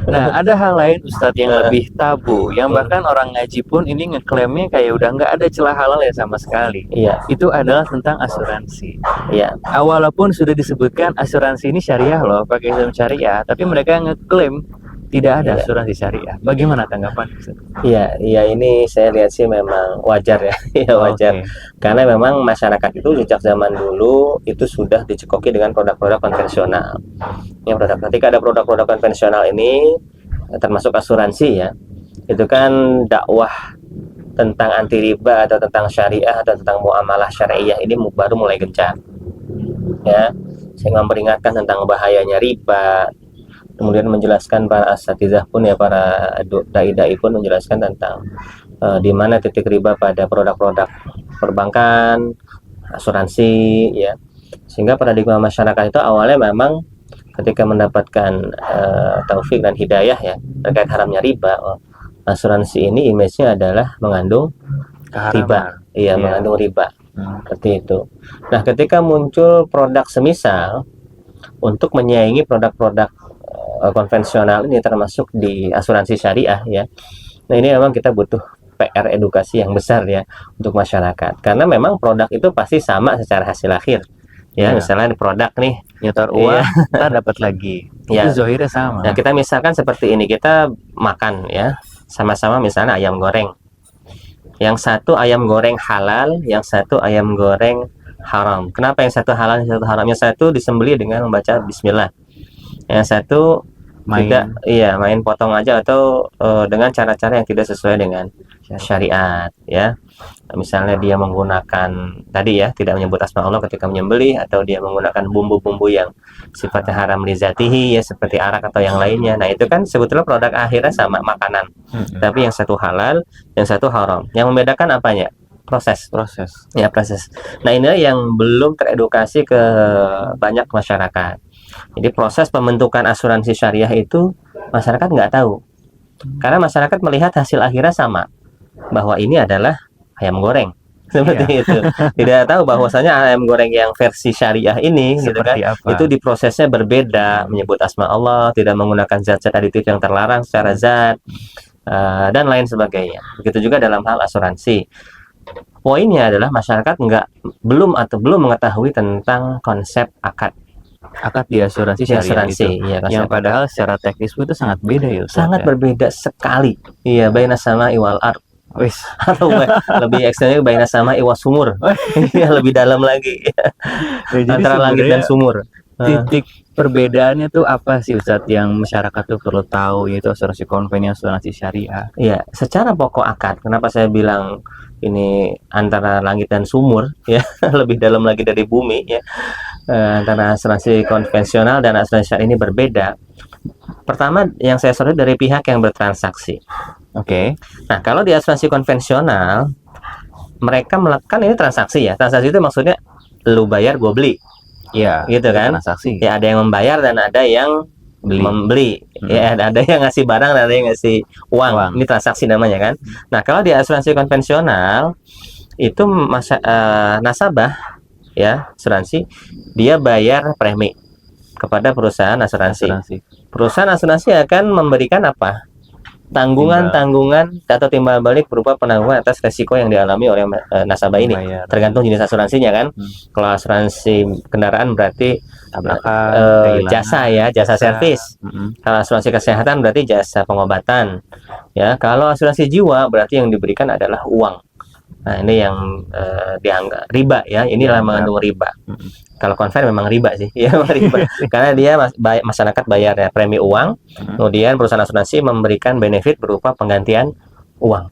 Nah, ada hal lain Ustadz yang lebih tabu, yang bahkan orang ngaji pun ini ngeklaimnya kayak udah nggak ada celah halal ya sama sekali. Iya. Itu adalah tentang asuransi. Iya. Walaupun sudah disebutkan asuransi ini syariah loh, pakai sistem syariah, tapi mereka ngeklaim tidak ada asuransi syariah. Bagaimana tanggapan Ustadz? Iya, iya, ini saya lihat sih memang wajar ya, ya wajar. Oke. Karena memang masyarakat itu sejak zaman dulu itu sudah dicekoki dengan produk-produk konvensional. Yang ketika ada produk-produk konvensional ini, termasuk asuransi ya, itu kan dakwah tentang anti riba atau tentang syariah atau tentang muamalah syariah ini baru mulai gencar, ya, sehingga memperingatkan tentang bahayanya riba. Kemudian menjelaskan para asatizah pun ya, para dai-dai pun menjelaskan tentang di mana titik riba pada produk-produk perbankan, asuransi ya. Sehingga paradigma masyarakat itu awalnya memang ketika mendapatkan taufik dan hidayah ya terkait haramnya riba, asuransi ini image-nya adalah mengandung riba. Iya, mengandung riba. Seperti itu. Nah, ketika muncul produk semisal untuk menyaingi produk-produk konvensional ini termasuk di asuransi syariah ya. Nah, ini memang kita butuh PR edukasi yang besar ya untuk masyarakat. Karena memang produk itu pasti sama secara hasil akhir. Ya, misalnya produk nih nyetor uang, kita dapat lagi. Ya. Itu zohirnya sama. Nah, kita misalkan seperti ini, kita makan ya, sama-sama misalnya ayam goreng. Yang satu ayam goreng halal, yang satu ayam goreng haram. Kenapa yang satu halal, yang satu haram? Yang satu disembelih dengan membaca bismillah. Yang satu main potong aja atau dengan cara-cara yang tidak sesuai dengan syariat ya. Misalnya dia menggunakan tadi ya, tidak menyebut asma Allah ketika menyembelih, atau dia menggunakan bumbu-bumbu yang sifatnya haram li zatihi ya, seperti arak atau yang lainnya. Nah, itu kan sebetulnya produk akhirnya sama, makanan. Tapi yang satu halal, yang satu haram. Yang membedakan apanya? Proses. Ya, proses. Nah, ini yang belum teredukasi ke banyak masyarakat. Jadi proses pembentukan asuransi syariah itu masyarakat nggak tahu. Karena masyarakat melihat hasil akhirnya sama, bahwa ini adalah ayam goreng. Seperti itu. Tidak tahu bahwasanya ayam goreng yang versi syariah ini gitu kan, itu diprosesnya berbeda, menyebut asma Allah, tidak menggunakan zat-zat aditif yang terlarang secara zat, dan lain sebagainya. Begitu juga dalam hal asuransi. Poinnya adalah masyarakat belum mengetahui tentang konsep akad di asuransi syariah itu. Ya, yang padahal secara teknis itu sangat beda ya Ustaz, sangat berbeda sekali. Iya, baina sama iwal ard. Atau lebih ekstrimnya baina sama iwas sumur. Ya, lebih dalam lagi. Antara langit dan sumur. Titik perbedaannya tuh apa sih Ustadz yang masyarakat tuh perlu tahu, yaitu asuransi konvensional, asuransi syariah? Iya, secara pokok akad, kenapa saya bilang ini antara langit dan sumur ya, lebih dalam lagi dari bumi ya. Antara asuransi konvensional dan asuransi syariah ini berbeda. Pertama, yang saya sorot dari pihak yang bertransaksi. Oke. Nah, kalau di asuransi konvensional mereka melakukan ini transaksi ya. Transaksi itu maksudnya lu bayar, gue beli. Iya. Gitu kan? Transaksi. Ya, ada yang membayar dan ada yang membeli. Ya, ada yang ngasih barang dan ada yang ngasih uang. Ini transaksi namanya kan. Nah, kalau di asuransi konvensional itu nasabah ya, asuransi, dia bayar premi kepada perusahaan asuransi. Perusahaan asuransi akan memberikan apa? Tanggungan atau timbal balik berupa penanggungan atas resiko yang dialami oleh nasabah ini. Tergantung jenis asuransinya kan. Kalau asuransi kendaraan berarti jasa servis. Kalau asuransi kesehatan berarti jasa pengobatan. Ya, kalau asuransi jiwa berarti yang diberikan adalah uang. Nah, ini yang dianggap riba ya. Inilah mengandung riba. Kalau konven memang riba sih, ya riba. Karena dia masyarakat bayar ya premi uang, kemudian perusahaan asuransi memberikan benefit berupa penggantian uang.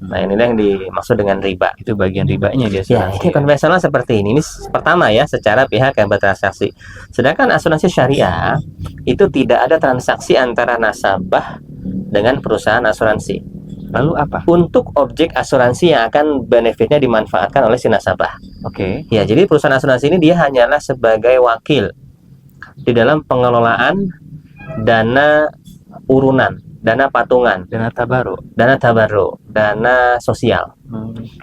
Nah, ini yang dimaksud dengan riba. Itu bagian ribanya dia. Ya, ini konvensional seperti ini. Ini pertama ya, secara pihak yang bertransaksi. Sedangkan asuransi syariah itu tidak ada transaksi antara nasabah dengan perusahaan asuransi. Lalu apa? Untuk objek asuransi yang akan benefitnya dimanfaatkan oleh si nasabah. Oke. Ya, jadi perusahaan asuransi ini dia hanyalah sebagai wakil di dalam pengelolaan dana urunan, dana patungan, dana tabarruk, dana sosial.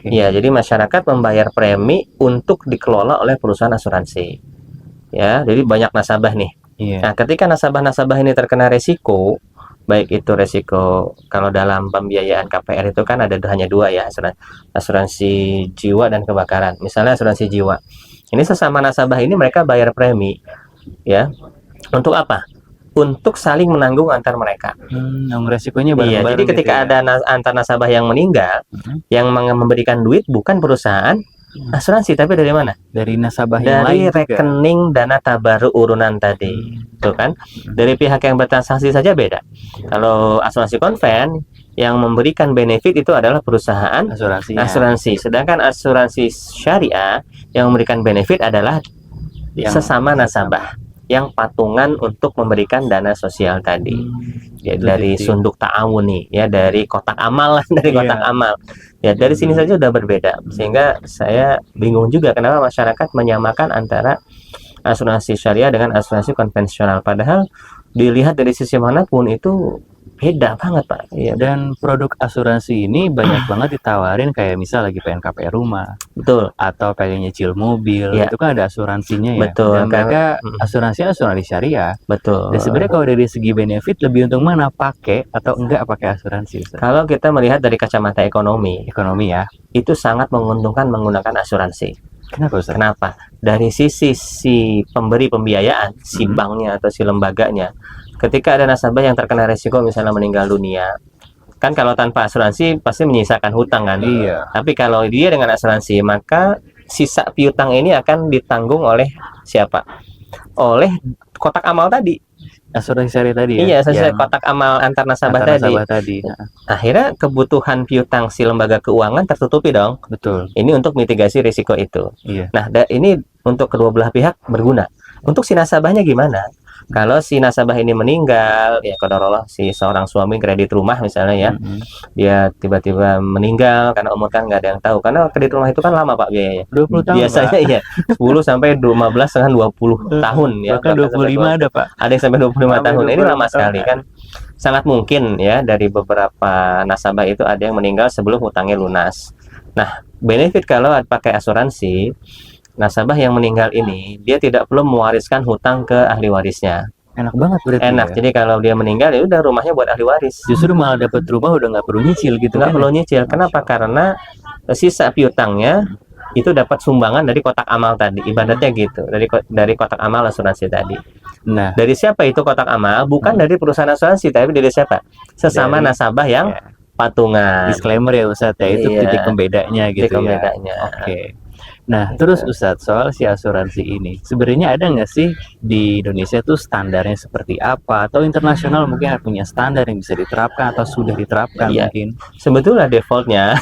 Ya, jadi masyarakat membayar premi untuk dikelola oleh perusahaan asuransi. Ya, jadi banyak nasabah nih. Nah, ketika nasabah-nasabah ini terkena resiko, baik itu resiko kalau dalam pembiayaan KPR itu kan ada hanya dua ya, asuransi jiwa dan kebakaran. Misalnya asuransi jiwa, ini sesama nasabah ini mereka bayar premi ya, untuk apa? Untuk saling menanggung antar mereka. Resikonya Iya, bareng-bareng jadi ketika gitu ya? ada antar nasabah yang meninggal, yang memberikan duit bukan perusahaan asuransi, tapi dari mana? Dari nasabah yang Dari lain juga? rekening dana tabaruk urunan tadi, tuh kan? Dari pihak yang bertransaksi saja beda. Kalau asuransi konven yang memberikan benefit itu adalah perusahaan asuransi, sedangkan asuransi syariah yang memberikan benefit adalah sesama nasabah yang patungan untuk memberikan dana sosial tadi. Ya, dari sunduk ta'awun nih ya, dari kotak amal dari kotak amal ya, dari sini saja udah berbeda, sehingga saya bingung juga kenapa masyarakat menyamakan antara asuransi syariah dengan asuransi konvensional, padahal dilihat dari sisi manapun itu beda banget Pak ya. Dan produk asuransi ini banyak banget ditawarin, kayak misal lagi pengen KPR rumah, betul, atau pengen nyicil mobil, ya, itu kan ada asuransinya ya, betul, dan mereka asuransi syariah. Betul. Dan sebenarnya kalau dari segi benefit lebih untung mana, pakai atau enggak pakai asuransi, Ustaz? Kalau kita melihat dari kacamata ekonomi ya, itu sangat menguntungkan menggunakan asuransi. Kenapa Ustaz? Kenapa? Dari sisi si pemberi pembiayaan, si banknya atau si lembaganya, ketika ada nasabah yang terkena resiko misalnya meninggal dunia, kan kalau tanpa asuransi pasti menyisakan hutang kan? Iya. Tapi kalau dia dengan asuransi, maka sisa piutang ini akan ditanggung oleh siapa? Oleh kotak amal tadi. Asuransi syariah tadi ya? Iya, sesuai kotak amal antar nasabah tadi. Akhirnya kebutuhan piutang si lembaga keuangan tertutupi dong. Betul. Ini untuk mitigasi risiko itu. Iya. Nah, ini untuk kedua belah pihak berguna. Untuk si nasabahnya gimana? Kalau si nasabah ini meninggal, ya qadarullah, si seorang suami kredit rumah misalnya ya, dia tiba-tiba meninggal karena umur kan nggak ada yang tahu, karena kredit rumah itu kan lama Pak biayanya. 20 tahun biasanya Pak. Iya, 10 sampai 15 dengan 20 tahun ya. Bahkan 25 ada Pak. Ada yang sampai 25 tahun. Ini lama sekali kan. Sangat mungkin ya dari beberapa nasabah itu ada yang meninggal sebelum hutangnya lunas. Nah, benefit kalau pakai asuransi, nasabah yang meninggal ini dia tidak perlu mewariskan hutang ke ahli warisnya. Enak banget berarti. Enak. Jadi kalau dia meninggal ya udah rumahnya buat ahli waris. Justru malah dapat rumah udah nggak perlu nyicil gitu. Nggak perlu nyicil. Kenapa? Karena sisa piutangnya itu dapat sumbangan dari kotak amal tadi, ibaratnya gitu, dari kotak amal asuransi tadi. Nah, dari siapa itu kotak amal? Bukan dari perusahaan asuransi, tapi dari siapa? Sesama nasabah yang patungan. Disclaimer ya Ustadz ya, itu titik pembedanya gitu ya. Oke. Nah, terus Ustadz, soal si asuransi ini, sebenarnya ada nggak sih di Indonesia tuh standarnya seperti apa? Atau internasional mungkin punya standar yang bisa diterapkan atau sudah diterapkan mungkin? Sebetulnya defaultnya,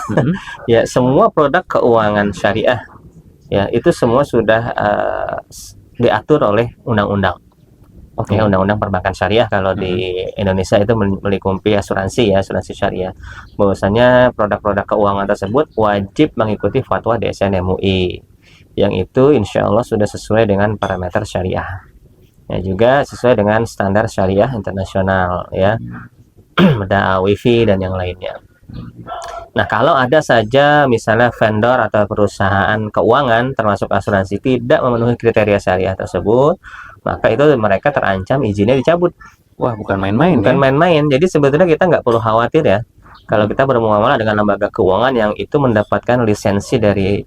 ya semua produk keuangan syariah, ya itu semua sudah diatur oleh undang-undang. Oke, undang-undang perbankan syariah kalau di Indonesia itu melingkupi asuransi ya, asuransi syariah. Bahwasanya produk-produk keuangan tersebut wajib mengikuti fatwa DSN MUI, yang itu insya Allah sudah sesuai dengan parameter syariah. Ya, juga sesuai dengan standar syariah internasional ya, ada WiFi dan yang lainnya. Nah, kalau ada saja misalnya vendor atau perusahaan keuangan termasuk asuransi tidak memenuhi kriteria syariah tersebut, maka itu mereka terancam izinnya dicabut. Wah, bukan main-main. Bukan main-main. Jadi sebetulnya kita nggak perlu khawatir ya, kalau kita bermuamalah dengan lembaga keuangan yang itu mendapatkan lisensi dari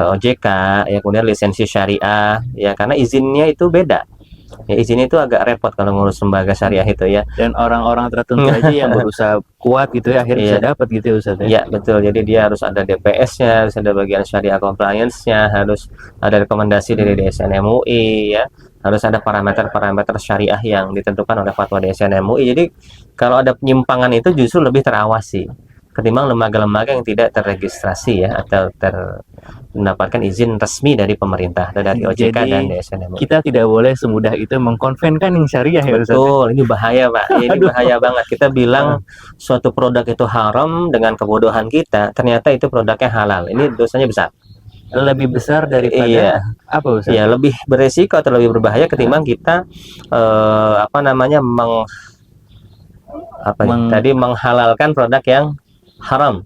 OJK, ya kemudian lisensi syariah, ya karena izinnya itu beda. Ya, izin itu agak repot kalau ngurus lembaga syariah itu ya. Dan orang-orang tertentu aja yang berusaha kuat gitu ya akhirnya bisa dapat gitu ya Ustaz ya. Iya, betul. Jadi dia harus ada DPS-nya, harus ada bagian syariah compliance-nya, harus ada rekomendasi dari DSN MUI ya. Harus ada parameter-parameter syariah yang ditentukan oleh fatwa DSN MUI. Jadi kalau ada penyimpangan itu justru lebih terawasi ketimbang lembaga-lembaga yang tidak terregistrasi ya, atau mendapatkan izin resmi dari pemerintah, dari OJK dan DSN MUI. Kita tidak boleh semudah itu mengkonvenkan yang syariah ya Ustaz. Betul, ini bahaya Pak. Ini bahaya banget. Kita bilang suatu produk itu haram dengan kebodohan kita, ternyata itu produknya halal. Ini dosanya besar. Lebih besar daripada apa Ustaz? Ya, lebih beresiko atau lebih berbahaya ketimbang kita menghalalkan produk yang haram.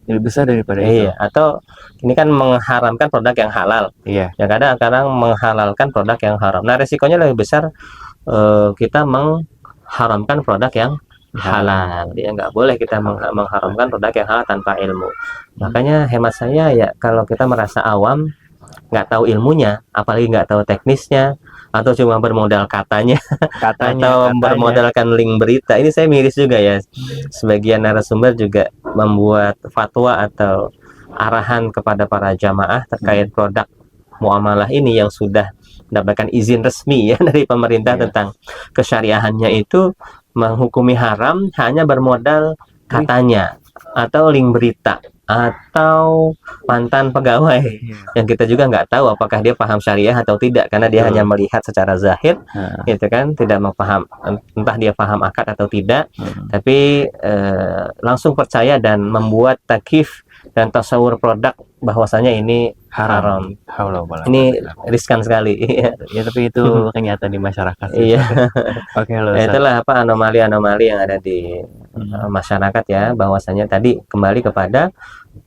Lebih besar daripada itu. Atau ini kan mengharamkan produk yang halal. Iya. Ya kadang-kadang menghalalkan produk yang haram. Nah, resikonya lebih besar kita mengharamkan produk yang halal. Ya nggak boleh kita mengharamkan produk yang halal tanpa ilmu. Makanya hemat saya ya, kalau kita merasa awam, nggak tahu ilmunya, apalagi nggak tahu teknisnya, atau cuma bermodal katanya, atau bermodalkan link berita, ini saya miris juga ya. Sebagian narasumber juga membuat fatwa atau arahan kepada para jamaah terkait produk muamalah ini yang sudah mendapatkan izin resmi ya dari pemerintah tentang kesyariahannya, itu menghukumi haram hanya bermodal katanya atau link berita atau mantan pegawai yang kita juga nggak tahu apakah dia paham syariah atau tidak, karena dia hanya melihat secara zahir gitu kan, tidak memaham entah dia paham akad atau tidak, tapi langsung percaya dan membuat takyif dan tasawur produk bahwasanya ini haram. Ini riskan sekali. Ya, tapi itu kenyataan di masyarakat. Iya. Oke loh. Itulah apa anomali-anomali yang ada di masyarakat ya, bahwasanya tadi kembali kepada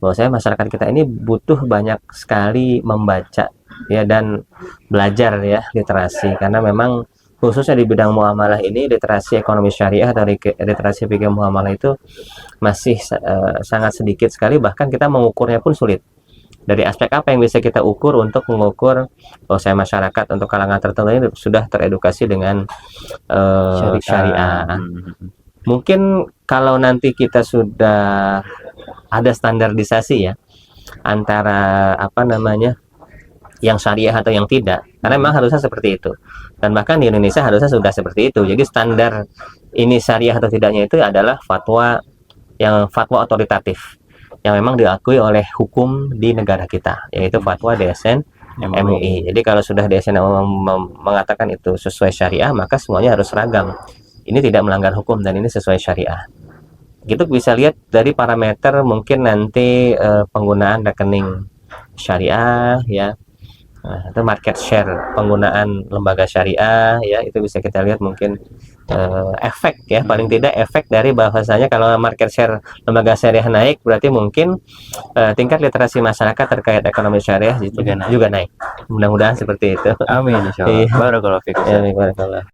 bahwasanya masyarakat kita ini butuh banyak sekali membaca ya dan belajar ya literasi, karena memang khususnya di bidang muamalah ini, literasi ekonomi syariah atau literasi fikih muamalah itu masih sangat sedikit sekali, bahkan kita mengukurnya pun sulit. Dari aspek apa yang bisa kita ukur untuk mengukur bahwasanya masyarakat untuk kalangan tertentu ini sudah teredukasi dengan syariah. Mungkin kalau nanti kita sudah ada standarisasi ya antara apa namanya yang syariah atau yang tidak, karena memang harusnya seperti itu, dan bahkan di Indonesia harusnya sudah seperti itu. Jadi standar ini syariah atau tidaknya itu adalah fatwa otoritatif yang memang diakui oleh hukum di negara kita, yaitu fatwa DSN MUI. Jadi kalau sudah DSN mengatakan itu sesuai syariah, maka semuanya harus seragam. Ini tidak melanggar hukum dan ini sesuai syariah. Gitu bisa lihat dari parameter mungkin nanti penggunaan rekening syariah ya, itu market share penggunaan lembaga syariah ya, itu bisa kita lihat mungkin efek ya, paling tidak efek dari bahwasanya kalau market share lembaga syariah naik, berarti mungkin tingkat literasi masyarakat terkait ekonomi syariah juga naik. Mudah-mudahan seperti itu. Amin insyaallah. Barakallahu fikum. Ya, barakallah.